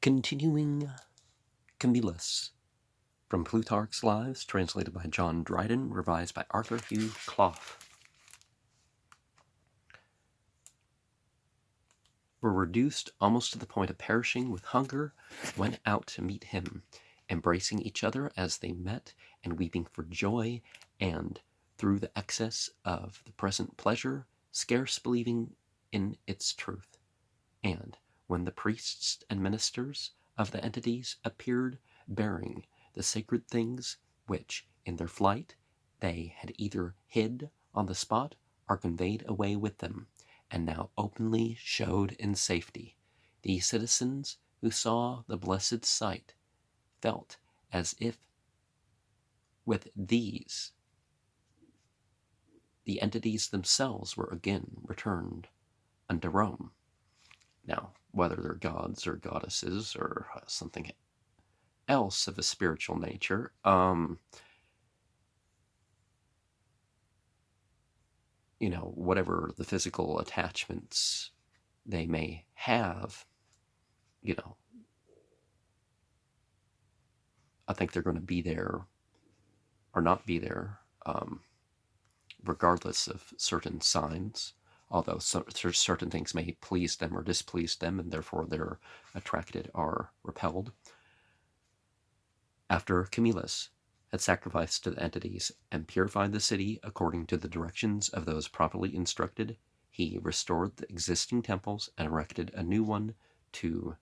Continuing Camillus, from Plutarch's Lives, translated by John Dryden, revised by Arthur Hugh Clough. Were reduced almost to the point of perishing with hunger, went out to meet him, embracing each other as they met, and weeping for joy, and, through the excess of the present pleasure, scarce believing in its truth. And, when the priests and ministers of the entities appeared, bearing the sacred things which, in their flight, they had either hid on the spot or conveyed away with them, and now openly showed in safety, these citizens who saw the blessed sight felt as if with these the entities themselves were again returned unto Rome. Now, whether they're gods or goddesses or something else of a spiritual nature, whatever the physical attachments they may have, I think they're going to be there or not be there, regardless of certain signs, although certain things may please them or displease them, and therefore they're attracted or repelled. After Camillus had sacrificed to the entities and purified the city according to the directions of those properly instructed, he restored the existing temples and erected a new one to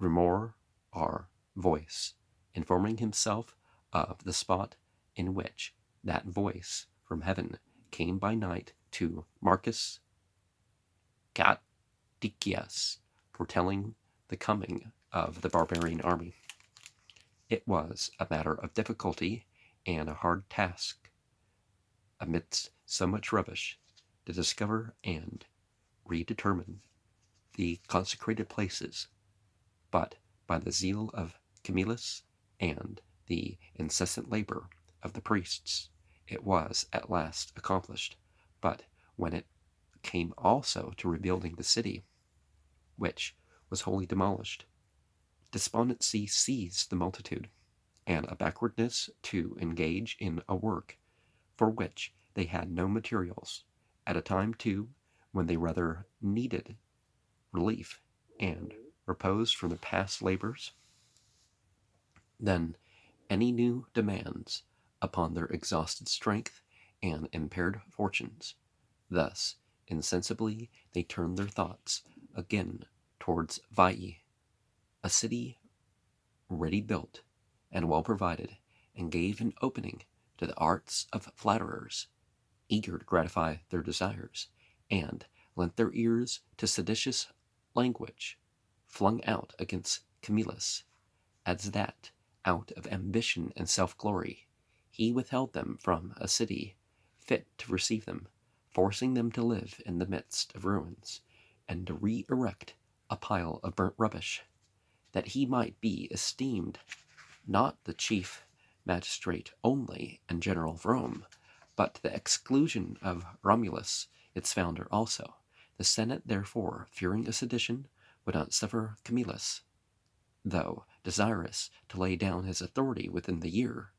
remor or voice, informing himself of the spot in which that voice from heaven came by night to Marcus Caticius, foretelling the coming of the barbarian army. It was a matter of difficulty and a hard task, amidst so much rubbish, to discover and redetermine the consecrated places, but by the zeal of Camillus and the incessant labor of the priests, it was at last accomplished. But when it came also to rebuilding the city, which was wholly demolished, despondency seized the multitude, and a backwardness to engage in a work for which they had no materials, at a time too when they rather needed relief and repose from their past labors than any new demands upon their exhausted strength and impaired fortunes. Thus, insensibly, they turned their thoughts again towards Veii, a city ready built and well provided, and gave an opening to the arts of flatterers, eager to gratify their desires, and lent their ears to seditious language flung out against Camillus, as that, out of ambition and self-glory, he withheld them from a city fit to receive them, forcing them to live in the midst of ruins, and to re-erect a pile of burnt rubbish, that he might be esteemed not the chief magistrate only and general of Rome, but to the exclusion of Romulus, its founder also. The Senate, therefore, fearing a sedition, would not suffer Camillus, though desirous to lay down his authority within the year,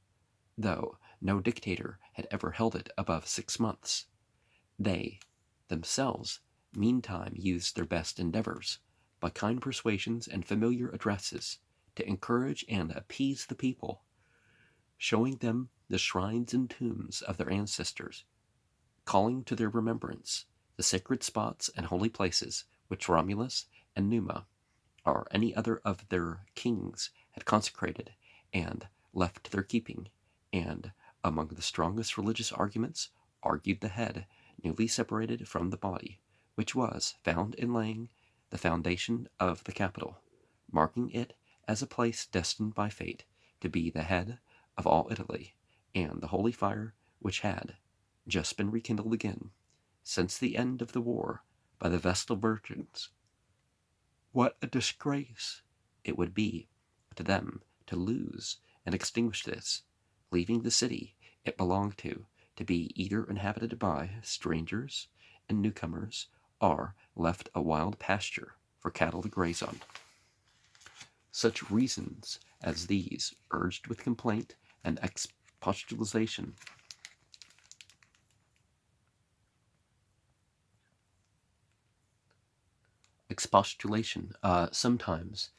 though no dictator had ever held it above 6 months. They themselves meantime used their best endeavors, by kind persuasions and familiar addresses, to encourage and appease the people, showing them the shrines and tombs of their ancestors, calling to their remembrance the sacred spots and holy places which Romulus and Numa, or any other of their kings, had consecrated and left to their keeping, and, among the strongest religious arguments, argued the head, newly separated from the body, which was found in laying the foundation of the Capitol, marking it as a place destined by fate to be the head of all Italy, and the holy fire which had just been rekindled again, since the end of the war, by the Vestal Virgins. What a disgrace it would be to them to lose and extinguish this, leaving the city it belonged to be either inhabited by strangers and newcomers, or left a wild pasture for cattle to graze on. Such reasons as these, urged with complaint and expostulation, sometimes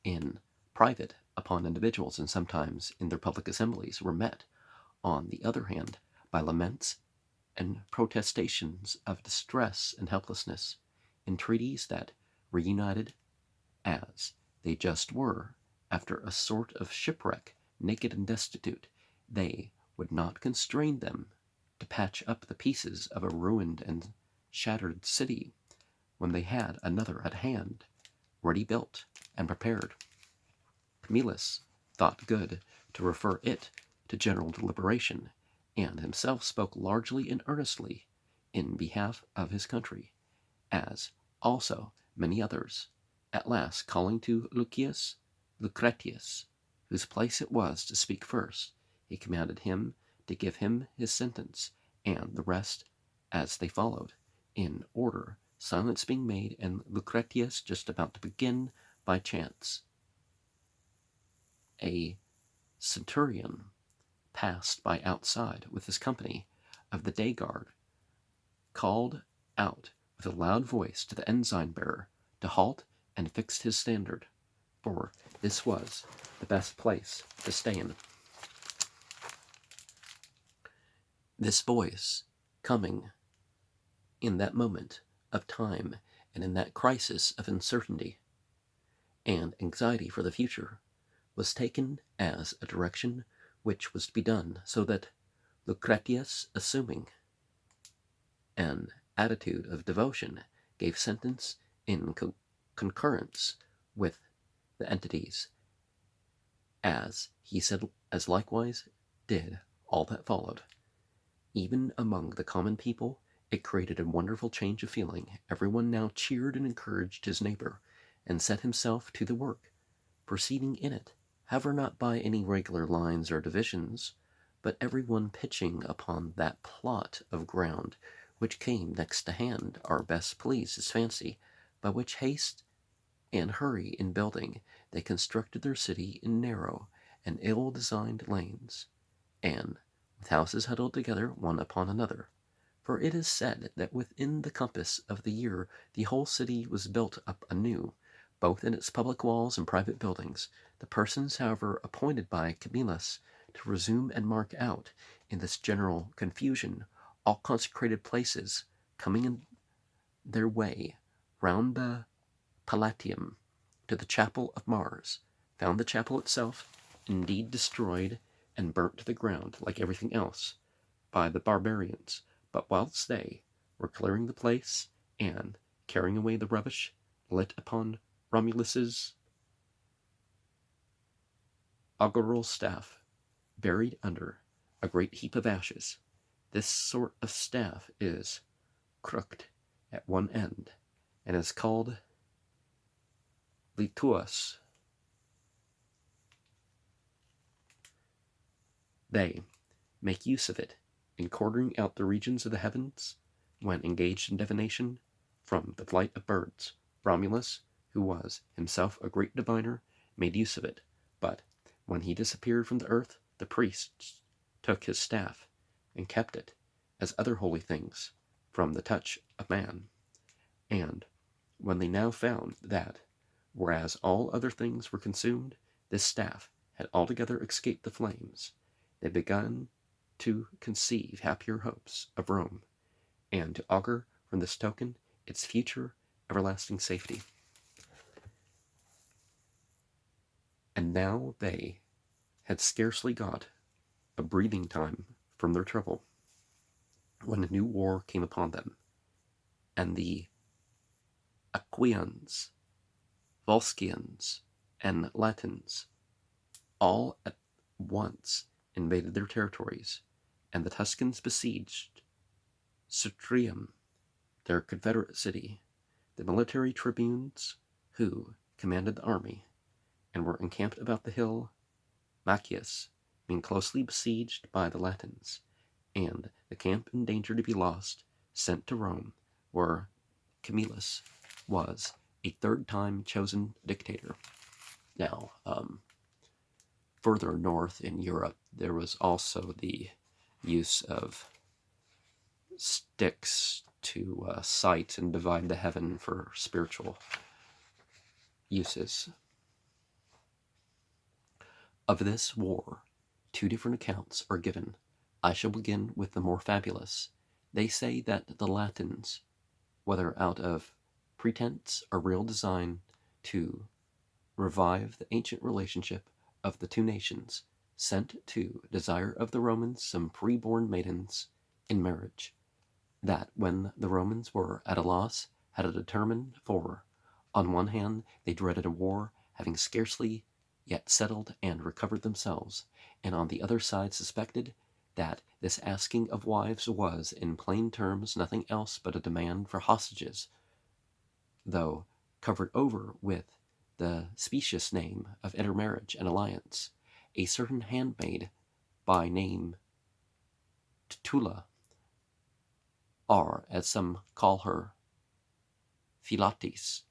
in private upon individuals and sometimes in their public assemblies, were met, on the other hand, by laments and protestations of distress and helplessness, entreaties that, reunited as they just were, after a sort of shipwreck, naked and destitute, they would not constrain them to patch up the pieces of a ruined and shattered city when they had another at hand, ready built and prepared. Camillus thought good to refer it to general deliberation, and himself spoke largely and earnestly in behalf of his country, as also many others. At last, calling to Lucretius, whose place it was to speak first, he commanded him to give him his sentence, and the rest as they followed, in order, silence being made, and Lucretius just about to begin, by chance. A centurion passed by outside with his company of the day guard, called out with a loud voice to the ensign bearer to halt, and fixed his standard, for this was the best place to stay in. This voice, coming in that moment of time and in that crisis of uncertainty and anxiety for the future, was taken as a direction which was to be done, so that Lucretius, assuming an attitude of devotion, gave sentence in concurrence with the entities, as he said, as likewise did all that followed. Even among the common people, it created a wonderful change of feeling. Everyone now cheered and encouraged his neighbor, and set himself to the work, proceeding in it, however not by any regular lines or divisions, but every one pitching upon that plot of ground which came next to hand, or best pleased his fancy, by which haste and hurry in building they constructed their city in narrow and ill-designed lanes, and with houses huddled together one upon another. For it is said that within the compass of the year the whole city was built up anew, both in its public walls and private buildings. The persons, however, appointed by Camillus to resume and mark out, in this general confusion, all consecrated places, coming in their way round the Palatium to the chapel of Mars, found the chapel itself indeed destroyed and burnt to the ground, like everything else, by the barbarians. But whilst they were clearing the place and carrying away the rubbish, lit upon Romulus's augural staff, buried under a great heap of ashes. This sort of staff is crooked at one end, and is called lituus. They make use of it in quartering out the regions of the heavens when engaged in divination from the flight of birds. Romulus, who was himself a great diviner, made use of it, but when he disappeared from the earth, the priests took his staff and kept it, as other holy things, from the touch of man. And when they now found that, whereas all other things were consumed, this staff had altogether escaped the flames, they began to conceive happier hopes of Rome, and to augur from this token its future everlasting safety. And now they had scarcely got a breathing time from their trouble, when a new war came upon them, and the Aquians, Volscians, and Latins all at once invaded their territories, and the Tuscans besieged Sutrium, their confederate city. The military tribunes, who commanded the army, and were encamped about the hill Machius, being closely besieged by the Latins, and the camp in danger to be lost, sent to Rome, where Camillus was a third time chosen dictator. Now, further north in Europe, there was also the use of sticks to sight and divide the heaven for spiritual uses. Of this war, two different accounts are given. I shall begin with the more fabulous. They say that the Latins, whether out of pretense or real design to revive the ancient relationship of the two nations, sent to desire of the Romans some pre-born maidens in marriage, that when the Romans were at a loss had a determined for, on one hand they dreaded a war, having scarcely yet settled and recovered themselves, and on the other side suspected that this asking of wives was, in plain terms, nothing else but a demand for hostages, though covered over with the specious name of intermarriage and alliance. A certain handmaid by name Tula, or as some call her, Philotis,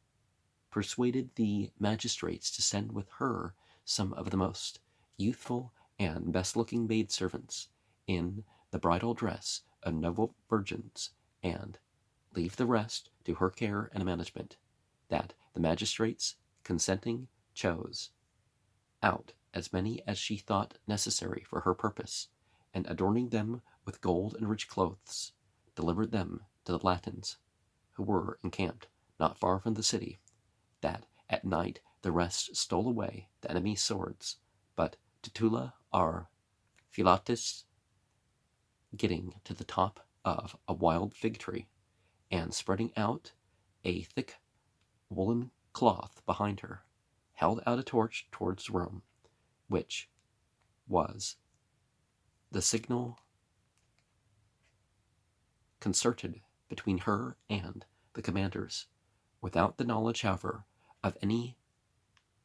persuaded the magistrates to send with her some of the most youthful and best-looking maidservants in the bridal dress of noble virgins, and leave the rest to her care and management, that the magistrates, consenting, chose out as many as she thought necessary for her purpose, and adorning them with gold and rich clothes, delivered them to the Latins, who were encamped not far from the city, that at night the rest stole away the enemy's swords, but Titula or Philotis, getting to the top of a wild fig tree, and spreading out a thick woolen cloth behind her, held out a torch towards Rome, which was the signal concerted between her and the commanders, without the knowledge, however, of any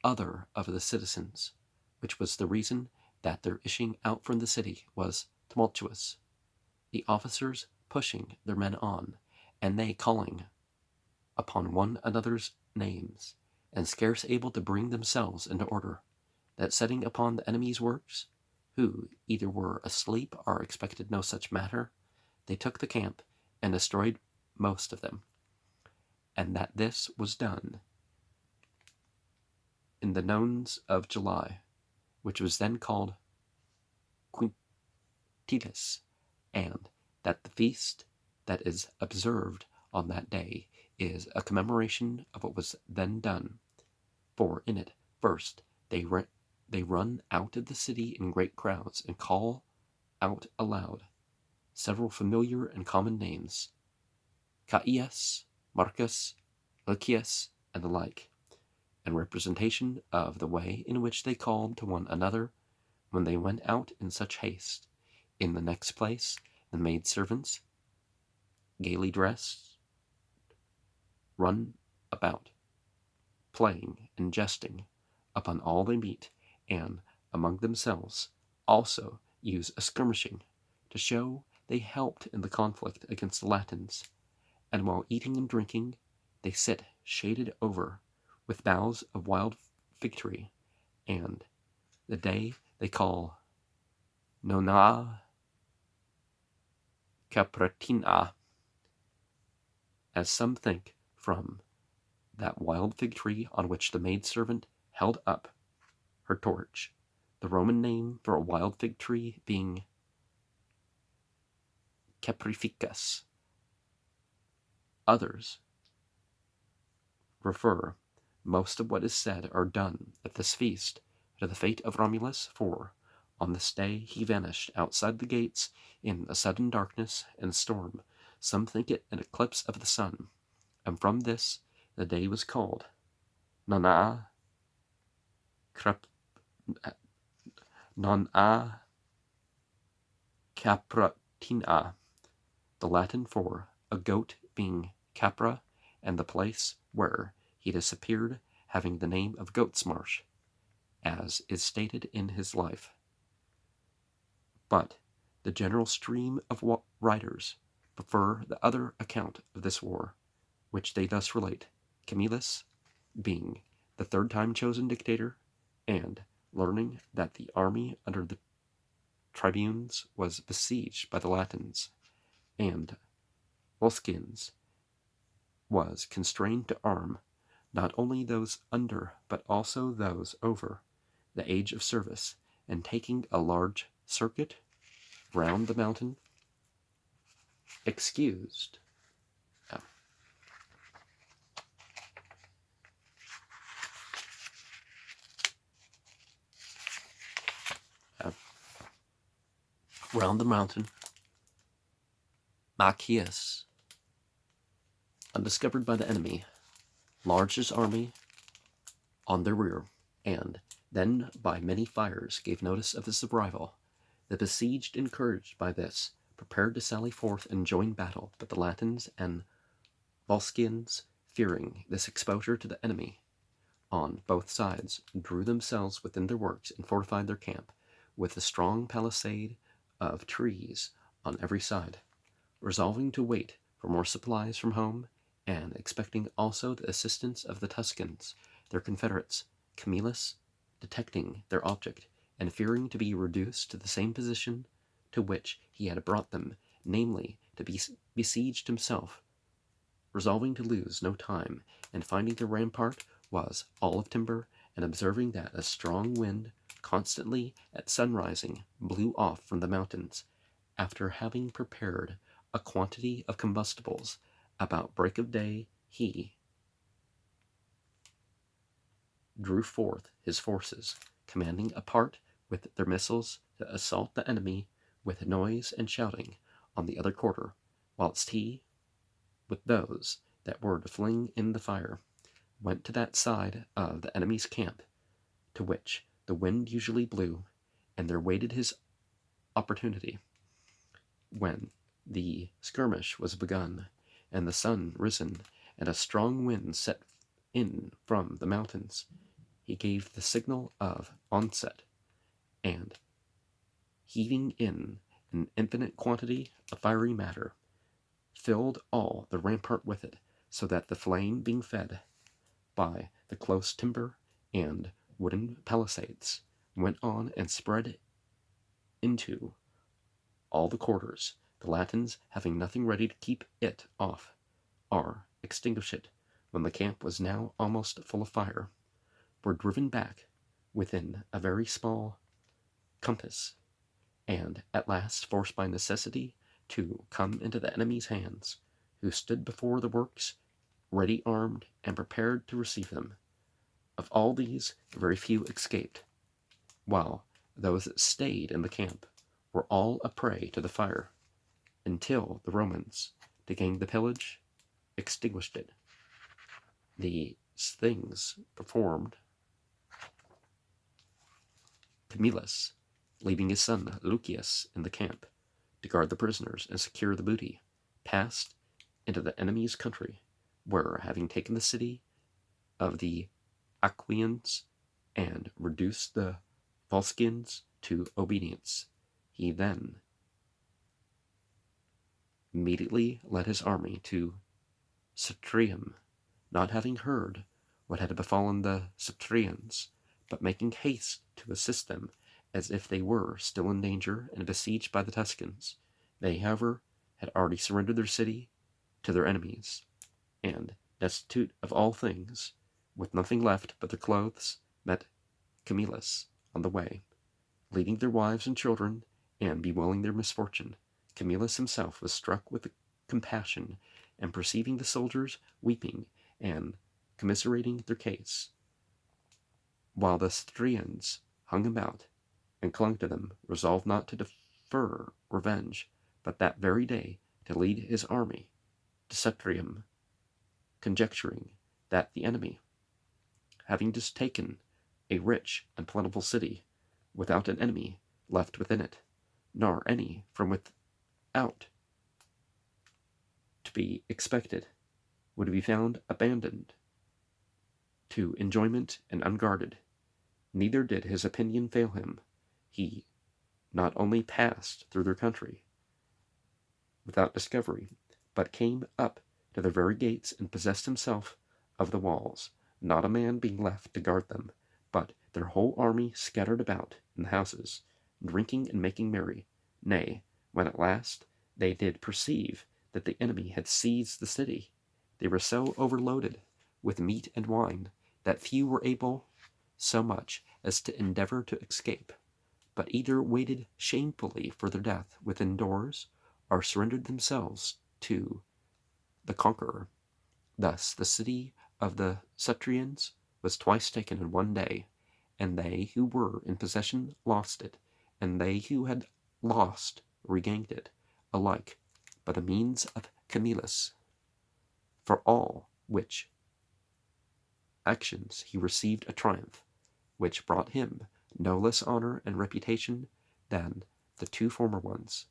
other of the citizens, which was the reason that their issuing out from the city was tumultuous, the officers pushing their men on, and they calling upon one another's names, and scarce able to bring themselves into order, that setting upon the enemy's works, who either were asleep or expected no such matter, they took the camp and destroyed most of them, and that this was done in the nones of July, which was then called Quintilis, and that the feast that is observed on that day is a commemoration of what was then done. For in it, first, they run out of the city in great crowds and call out aloud several familiar and common names, Caius, Marcus, Lucius, and the like, and representation of the way in which they called to one another when they went out in such haste. In the next place, the maidservants, gaily dressed, run about, playing and jesting upon all they meet, and among themselves also use a skirmishing, to show they helped in the conflict against the Latins, and while eating and drinking, they sit shaded over with boughs of wild fig tree, and the day they call Nona Capratina, as some think, from that wild fig tree on which the maidservant held up her torch, the Roman name for a wild fig tree being Caprificus. Others refer most of what is said or done at this feast to the fate of Romulus, for on this day he vanished outside the gates in a sudden darkness and storm. Some think it an eclipse of the sun, and from this the day was called Nona Capratina, the Latin for a goat being Capra, and the place where he disappeared having the name of Goat's Marsh, as is stated in his life. But the general stream of writers prefer the other account of this war, which they thus relate: Camillus, being the third time chosen dictator, and learning that the army under the tribunes was besieged by the Latins, and Volscians was constrained to arm not only those under but also those over the age of service, and taking a large circuit round the mountain, excused round the mountain, Machias, undiscovered by the enemy, lodged his army on their rear, and then by many fires gave notice of his arrival. The besieged, encouraged by this, prepared to sally forth and join battle, but the Latins and Volscians, fearing this exposure to the enemy on both sides, drew themselves within their works and fortified their camp with a strong palisade of trees on every side, resolving to wait for more supplies from home, and expecting also the assistance of the Tuscans, their confederates. Camillus, detecting their object, and fearing to be reduced to the same position to which he had brought them, namely, to be besieged himself, resolving to lose no time, and finding the rampart was all of timber, and observing that a strong wind constantly at sunrising blew off from the mountains, after having prepared a quantity of combustibles, about break of day he drew forth his forces, commanding a part with their missiles to assault the enemy with noise and shouting on the other quarter, whilst he, with those that were to fling in the fire, went to that side of the enemy's camp to which the wind usually blew, and there waited his opportunity. When the skirmish was begun, and the sun risen, and a strong wind set in from the mountains, he gave the signal of onset, and heaving in an infinite quantity of fiery matter, filled all the rampart with it, so that the flame, being fed by the close timber and wooden palisades, went on and spread into all the quarters. The Latins, having nothing ready to keep it off, or extinguish it, when the camp was now almost full of fire, were driven back within a very small compass, and at last forced by necessity to come into the enemy's hands, who stood before the works, ready armed and prepared to receive them. Of all these, very few escaped, while those that stayed in the camp were all a prey to the fire, until the Romans, to gain the pillage, extinguished it. These things performed, Camillus, leaving his son Lucius in the camp to guard the prisoners and secure the booty, passed into the enemy's country, where, having taken the city of the Aquians and reduced the Volscians to obedience, he then immediately led his army to Cetrium, not having heard what had befallen the Cetrians, but making haste to assist them, as if they were still in danger and besieged by the Tuscans. They, however, had already surrendered their city to their enemies, and, destitute of all things, with nothing left but their clothes, met Camillus on the way, leading their wives and children, and bewailing their misfortune. Camillus himself was struck with compassion, and perceiving the soldiers weeping and commiserating their case, while the Strians hung about and clung to them, resolved not to defer revenge, but that very day to lead his army to Cetrium, conjecturing that the enemy, having just taken a rich and plentiful city, without an enemy left within it, nor any from without to be expected, would be found abandoned to enjoyment and unguarded. Neither did his opinion fail him. He not only passed through their country without discovery, but came up to their very gates and possessed himself of the walls, not a man being left to guard them, but their whole army scattered about in the houses, drinking and making merry. Nay, when at last they did perceive that the enemy had seized the city, they were so overloaded with meat and wine that few were able so much as to endeavor to escape, but either waited shamefully for their death within doors, or surrendered themselves to the conqueror. Thus the city of the Sutrians was twice taken in one day, and they who were in possession lost it, and they who had lost regained it, alike by the means of Camillus. For all which actions he received a triumph, which brought him no less honor and reputation than the two former ones.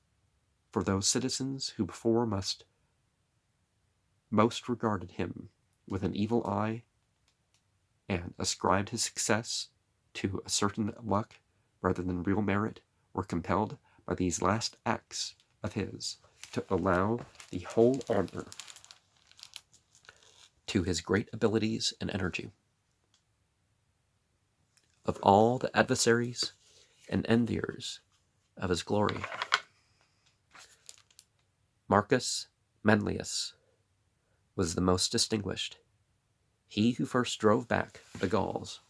For those citizens who before most regarded him with an evil eye and ascribed his success to a certain luck rather than real merit, were compelled by these last acts of his to allow the whole honor to his great abilities and energy. Of all the adversaries and enviers of his glory, Marcus Manlius was the most distinguished, he who first drove back the Gauls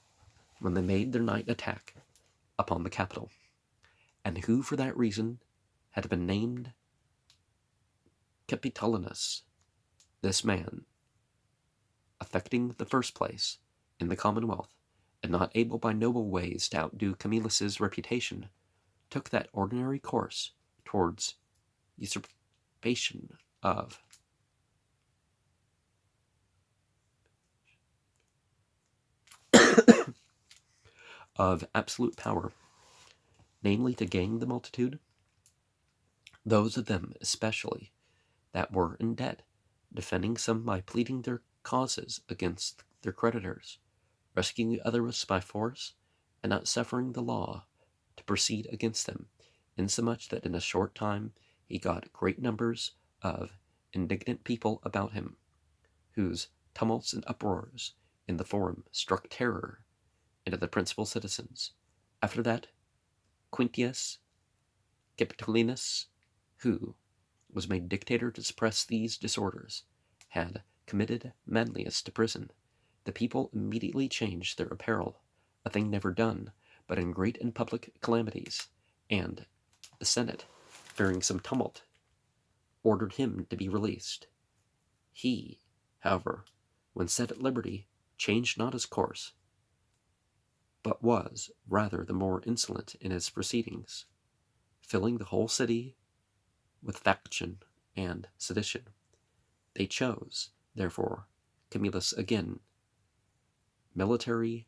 when they made their night attack upon the capital, and who for that reason had been named Capitolinus. This man, affecting the first place in the commonwealth, and not able by noble ways to outdo Camillus's reputation, took that ordinary course towards usurpation of absolute power, namely to gain the multitude, those of them especially that were in debt, defending some by pleading their causes against their creditors, rescuing others by force, and not suffering the law to proceed against them, insomuch that in a short time he got great numbers of indignant people about him, whose tumults and uproars in the forum struck terror into the principal citizens. After that, Quintius Capitolinus, who was made dictator to suppress these disorders, had committed Manlius to prison. The people immediately changed their apparel, a thing never done but in great and public calamities, and the Senate, fearing some tumult, ordered him to be released. He, however, when set at liberty, changed not his course, but was rather the more insolent in his proceedings, filling the whole city with faction and sedition. They chose, therefore, Camillus again military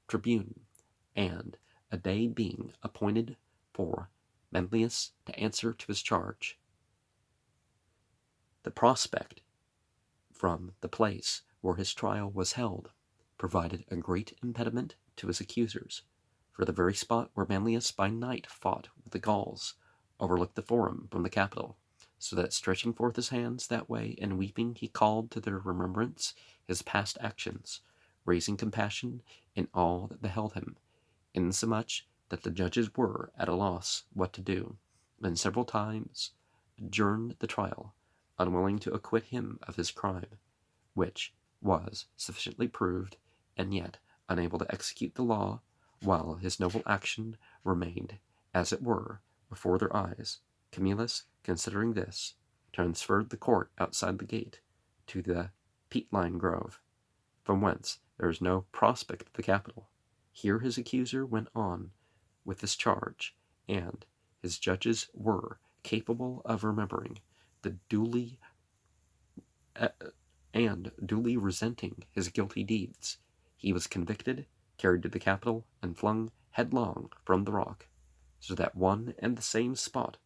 tribune, and a day being appointed for Manlius to answer to his charge, the prospect from the place where his trial was held provided a great impediment to his accusers, for the very spot where Manlius by night fought with the Gauls overlooked the forum from the capital, so that stretching forth his hands that way and weeping, he called to their remembrance his past actions, raising compassion in all that beheld him, insomuch that the judges were at a loss what to do, and several times adjourned the trial, unwilling to acquit him of his crime, which was sufficiently proved, and yet unable to execute the law, while his noble action remained, as it were, before their eyes. Camillus, considering this, transferred the court outside the gate to the peat-lined grove, from whence there is no prospect of the capital. Here his accuser went on with his charge, and his judges were capable of remembering the duly resenting his guilty deeds. He was convicted, carried to the capital, and flung headlong from the rock, so that one and the same spot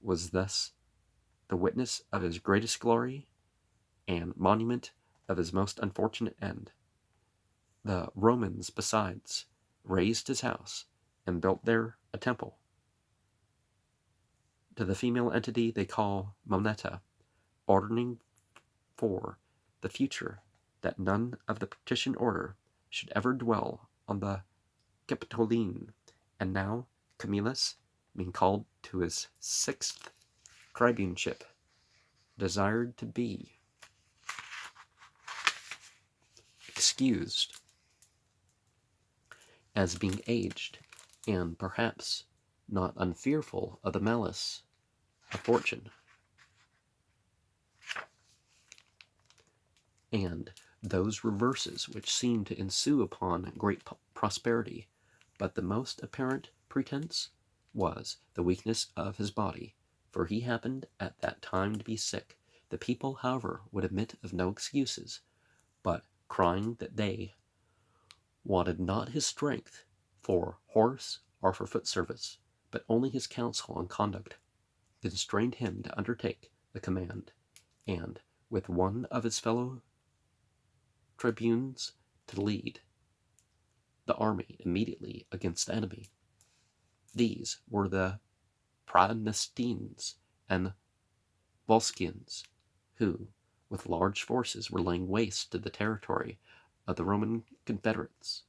was thus the witness of his greatest glory and monument of his most unfortunate end. The Romans, besides, razed his house and built there a temple to the female entity they call Moneta, ordering for the future that none of the patrician order should ever dwell on the Capitoline, and now Camillus, being called to his 6th tribuneship, desired to be excused as being aged, and perhaps not unfearful of the malice of fortune, and those reverses which seemed to ensue upon great prosperity. But the most apparent pretense was the weakness of his body, for he happened at that time to be sick. The people, however, would admit of no excuses, but crying that they wanted not his strength for horse or for foot service, but only his counsel and conduct, constrained him to undertake the command, and with one of his fellow tribunes to lead the army immediately against the enemy. These were the Praenestines and Volscians, who, with large forces, were laying waste to the territory of the Roman confederates.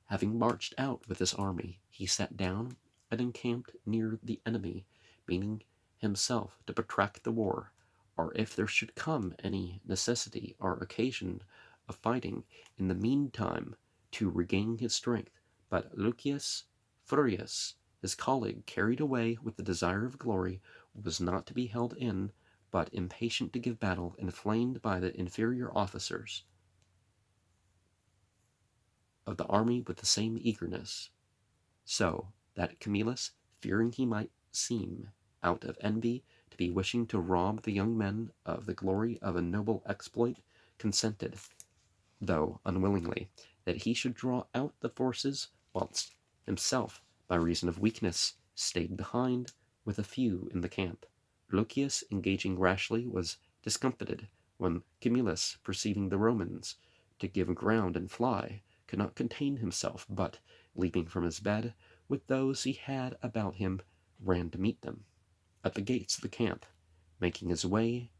Having marched out with this army, he sat down and encamped near the enemy, meaning himself to protract the war, or if there should come any necessity or occasion of fighting, in the meantime to regain his strength. But Lucius Furius, his colleague, carried away with the desire of glory, was not to be held in, but impatient to give battle, inflamed by the inferior officers of the army with the same eagerness, so that Camillus, fearing he might seem, out of envy, to be wishing to rob the young men of the glory of a noble exploit, consented, though unwillingly, that he should draw out the forces, whilst himself, by reason of weakness, stayed behind with a few in the camp. Lucius, engaging rashly, was discomfited when Camillus, perceiving the Romans to give ground and fly, could not contain himself, but, leaping from his bed, with those he had about him, ran to meet them at the gates of the camp, making his way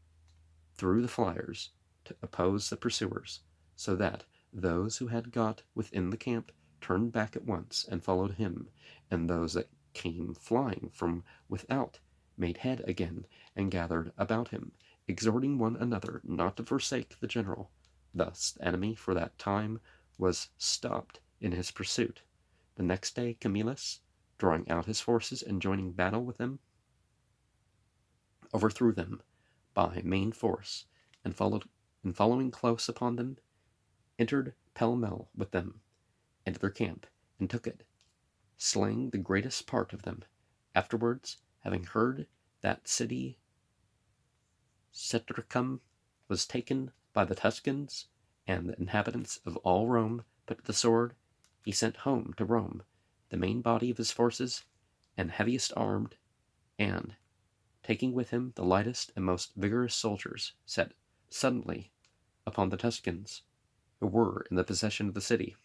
through the flyers to oppose the pursuers, so that those who had got within the camp turned back at once and followed him, and those that came flying from without made head again and gathered about him, exhorting one another not to forsake the general. Thus the enemy for that time was stopped in his pursuit. The next day Camillus, drawing out his forces and joining battle with them, overthrew them by main force, and following close upon them, entered pell-mell with them into their camp, and took it, slaying the greatest part of them. Afterwards, having heard that city Cetricum was taken by the Tuscans, and the inhabitants of all Rome put to the sword, he sent home to Rome the main body of his forces, and heaviest armed, and, taking with him the lightest and most vigorous soldiers, set suddenly upon the Tuscans, who were in the possession of the city,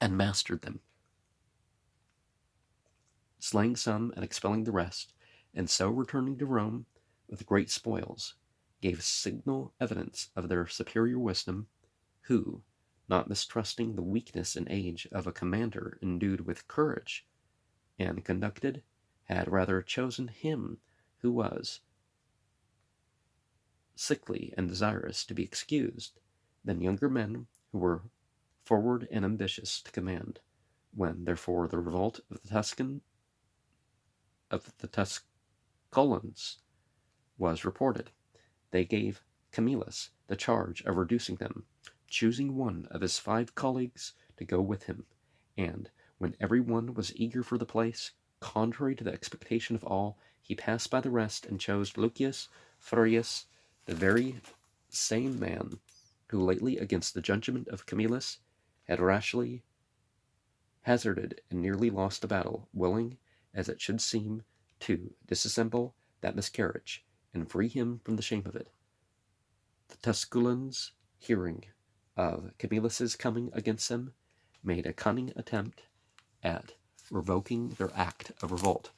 and mastered them, slaying some and expelling the rest, and so returning to Rome with great spoils, gave signal evidence of their superior wisdom, who, not mistrusting the weakness and age of a commander endued with courage and conducted, had rather chosen him who was sickly and desirous to be excused, than younger men who were forward and ambitious to command. When, therefore, the revolt of the Tusculans was reported, they gave Camillus the charge of reducing them, choosing one of his 5 colleagues to go with him, and, when every one was eager for the place, contrary to the expectation of all, he passed by the rest and chose Lucius Furius, the very same man who lately, against the judgment of Camillus, had rashly hazarded and nearly lost the battle, willing, as it should seem, to disassemble that miscarriage, and free him from the shame of it. The Tusculans, hearing of Camillus's coming against them, made a cunning attempt at revoking their act of revolt.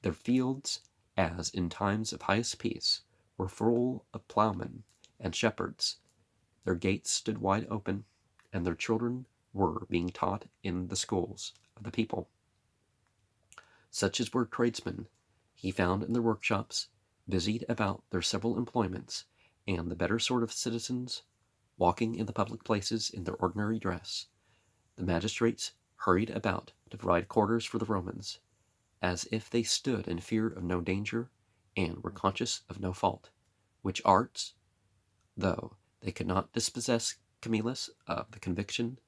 Their fields, as in times of highest peace, were full of ploughmen and shepherds. Their gates stood wide open, and their children were being taught in the schools of the people. Such as were tradesmen, he found in their workshops, busied about their several employments, and the better sort of citizens walking in the public places in their ordinary dress. The magistrates hurried about to provide quarters for the Romans, as if they stood in fear of no danger and were conscious of no fault, which arts, though they could not dispossess Camillus of the conviction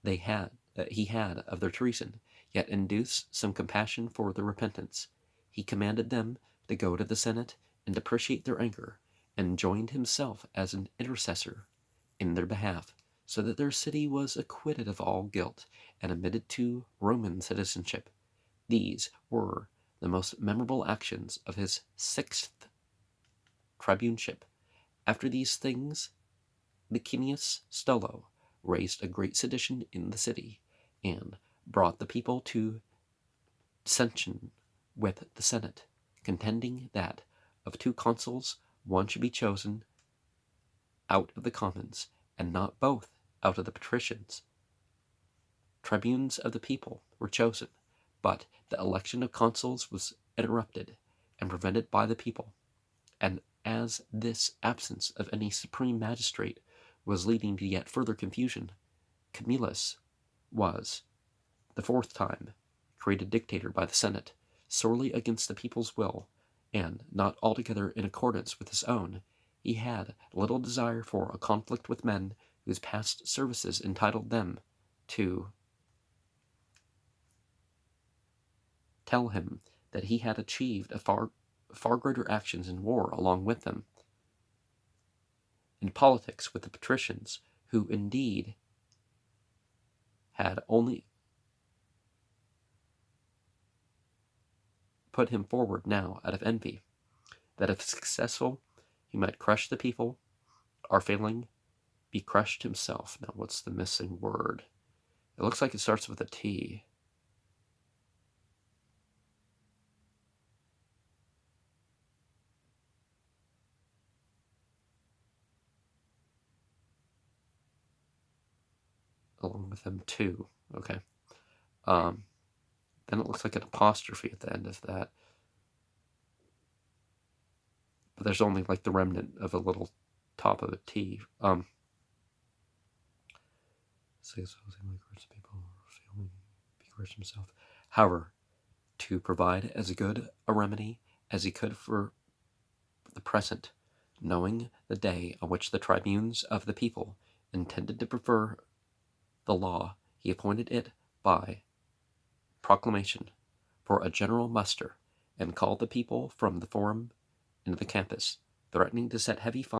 he had of their treason, yet induce some compassion for their repentance. He commanded them to go to the Senate and depreciate their anger, and joined himself as an intercessor in their behalf, so that their city was acquitted of all guilt and admitted to Roman citizenship. These were the most memorable actions of his 6th tribuneship. After these things, Licinius Stolo raised a great sedition in the city, and brought the people to dissension with the Senate, contending that of 2 consuls one should be chosen out of the commons, and not both out of the patricians. Tribunes of the people were chosen, but the election of consuls was interrupted and prevented by the people, and as this absence of any supreme magistrate was leading to yet further confusion, Camillus was, the 4th time, created dictator by the Senate, sorely against the people's will, and not altogether in accordance with his own. He had little desire for a conflict with men whose past services entitled them to tell him that he had achieved a far greater actions in war along with them, in politics with the patricians, who indeed had only put him forward now out of envy, that if successful he might crush the people, or failing, be crushed himself. Now what's the missing word? It looks like it starts with a T. Along with them too. Okay. Then it looks like an apostrophe at the end of that. But there's only like the remnant of a little top of a T. However, to provide as good a remedy as he could for the present, knowing the day on which the tribunes of the people intended to prefer the law, he appointed it by proclamation for a general muster, and called the people from the forum into the campus, threatening to set heavy fines